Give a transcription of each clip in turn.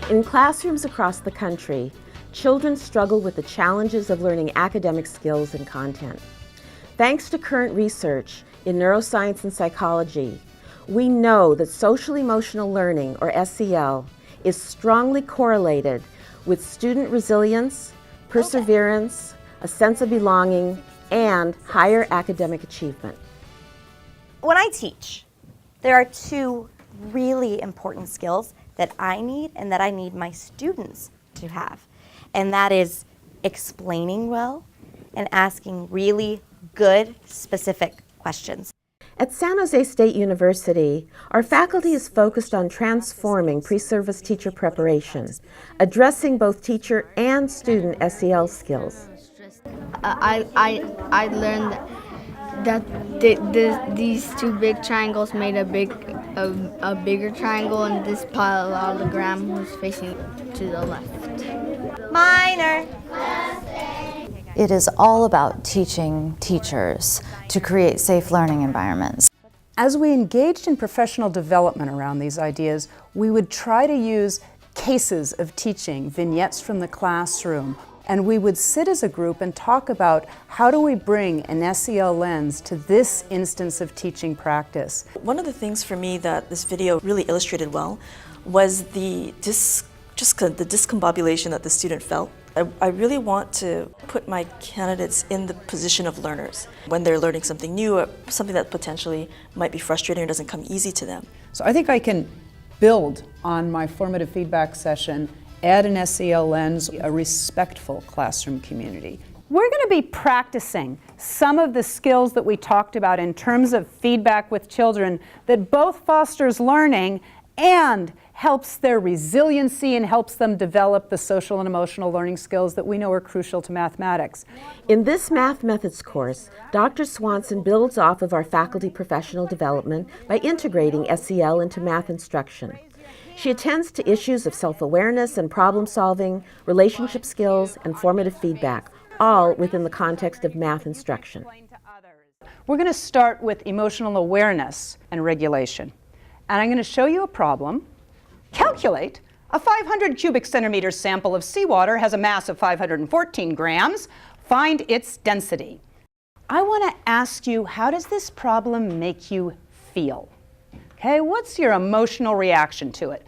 In classrooms across the country, children struggle with the challenges of learning academic skills and content. Thanks to current research in neuroscience and psychology, we know that social-emotional learning, or SEL, is strongly correlated with student resilience, perseverance, a sense of belonging, and higher academic achievement. When I teach, there are two really important skills that I need and that I need my students to have. And that is explaining well and asking really good, specific questions. At San Jose State University, our faculty is focused on transforming pre-service teacher preparation, addressing both teacher and student SEL skills. I learned that these two big triangles made a bigger triangle, and this parallelogram was facing to the left. Minor. It is all about teaching teachers to create safe learning environments. As we engaged in professional development around these ideas, we would try to use cases of teaching, vignettes from the classroom, and we would sit as a group and talk about how do we bring an SEL lens to this instance of teaching practice. One of the things for me that this video really illustrated well was the discombobulation that the student felt. I really want to put my candidates in the position of learners when they're learning something new or something that potentially might be frustrating or doesn't come easy to them. So I think I can build on my formative feedback session, add an SEL lens, a respectful classroom community. We're going to be practicing some of the skills that we talked about in terms of feedback with children that both fosters learning and helps their resiliency and helps them develop the social and emotional learning skills that we know are crucial to mathematics. In this Math Methods course, Dr. Swanson builds off of our faculty professional development by integrating SEL into math instruction. She attends to issues of self-awareness and problem-solving, relationship skills, and formative feedback, all within the context of math instruction. We're going to start with emotional awareness and regulation. And I'm going to show you a problem. Calculate a 500 cubic centimeter sample of seawater has a mass of 514 grams. Find its density. I want to ask you, how does this problem make you feel? Okay, what's your emotional reaction to it?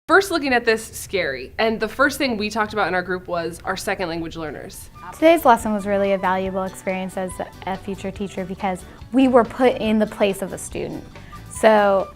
First looking at this, scary. And the first thing we talked about in our group was our second language learners. Today's lesson was really a valuable experience as a future teacher because we were put in the place of a student. So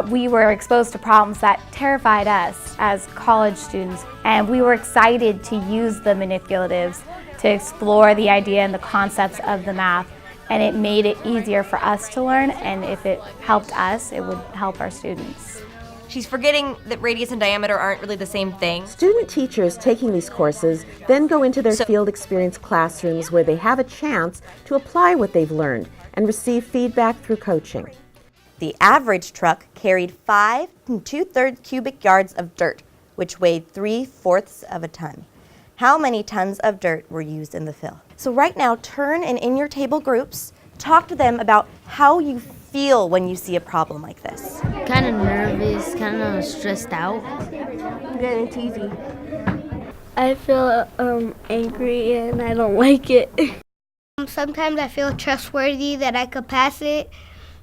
we were exposed to problems that terrified us as college students, and we were excited to use the manipulatives to explore the idea and the concepts of the math, and it made it easier for us to learn, and if it helped us, it would help our students. She's forgetting that radius and diameter aren't really the same thing. Student teachers taking these courses then go into their field experience classrooms where they have a chance to apply what they've learned and receive feedback through coaching. The average truck carried 5 2/3 cubic yards of dirt, which weighed 3/4 of a ton. How many tons of dirt were used in the fill? So right now, turn and in your table groups, talk to them about how you feel when you see a problem like this. Kind of nervous, kind of stressed out. Getting teasy. I feel angry and I don't like it. Sometimes I feel trustworthy that I could pass it.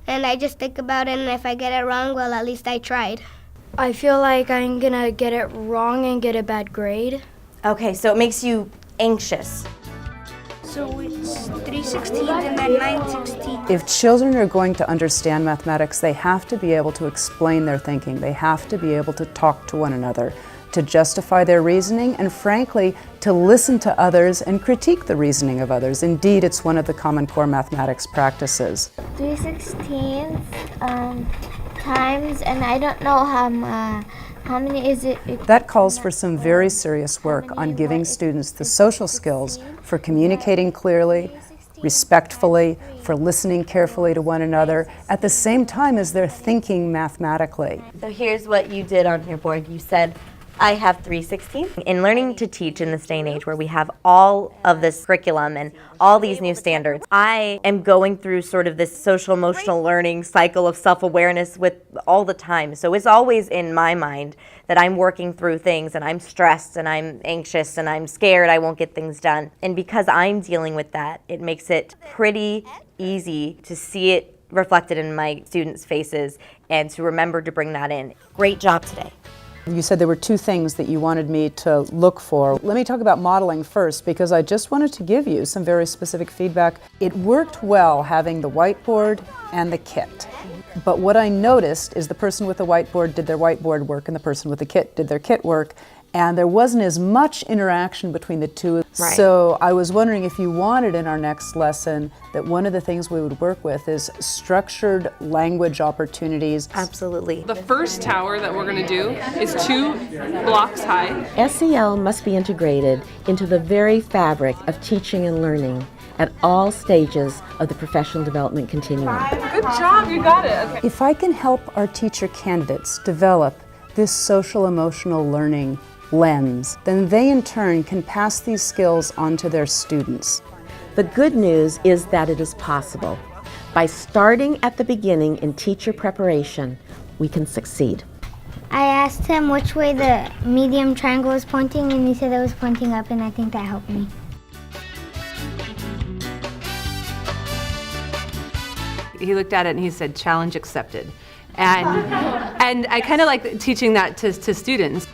And I just think about it, and if I get it wrong, well, at least I tried. I feel like I'm gonna get it wrong and get a bad grade. Okay, so it makes you anxious. So it's 3/16 and then 9/16. If children are going to understand mathematics, they have to be able to explain their thinking. They have to be able to talk to one another, to justify their reasoning, and frankly, to listen to others and critique the reasoning of others. Indeed, it's one of the Common Core mathematics practices. 3/16 times, and I don't know how many is it? That calls for some very serious work on giving students the social skills for communicating clearly, respectfully, for listening carefully to one another, at the same time as they're thinking mathematically. So here's what you did on your board. You said, I have 316. In learning to teach in this day and age where we have all of this curriculum and all these new standards, I am going through sort of this social emotional learning cycle of self-awareness with all the time. So it's always in my mind that I'm working through things and I'm stressed and I'm anxious and I'm scared I won't get things done. And because I'm dealing with that, it makes it pretty easy to see it reflected in my students' faces and to remember to bring that in. Great job today. You said there were two things that you wanted me to look for. Let me talk about modeling first, because I just wanted to give you some very specific feedback. It worked well having the whiteboard and the kit. But what I noticed is the person with the whiteboard did their whiteboard work and the person with the kit did their kit work, and there wasn't as much interaction between the two. Right. So I was wondering if you wanted in our next lesson that one of the things we would work with is structured language opportunities. Absolutely. The first tower that we're going to do is 2 blocks high. SEL must be integrated into the very fabric of teaching and learning at all stages of the professional development continuum. Good job, you got it. Okay. If I can help our teacher candidates develop this social emotional learning lens, then they in turn can pass these skills on to their students. The good news is that it is possible. By starting at the beginning in teacher preparation, we can succeed. I asked him which way the medium triangle was pointing, and he said it was pointing up, and I think that helped me. He looked at it and he said, "Challenge accepted." And I kind of like teaching that to students.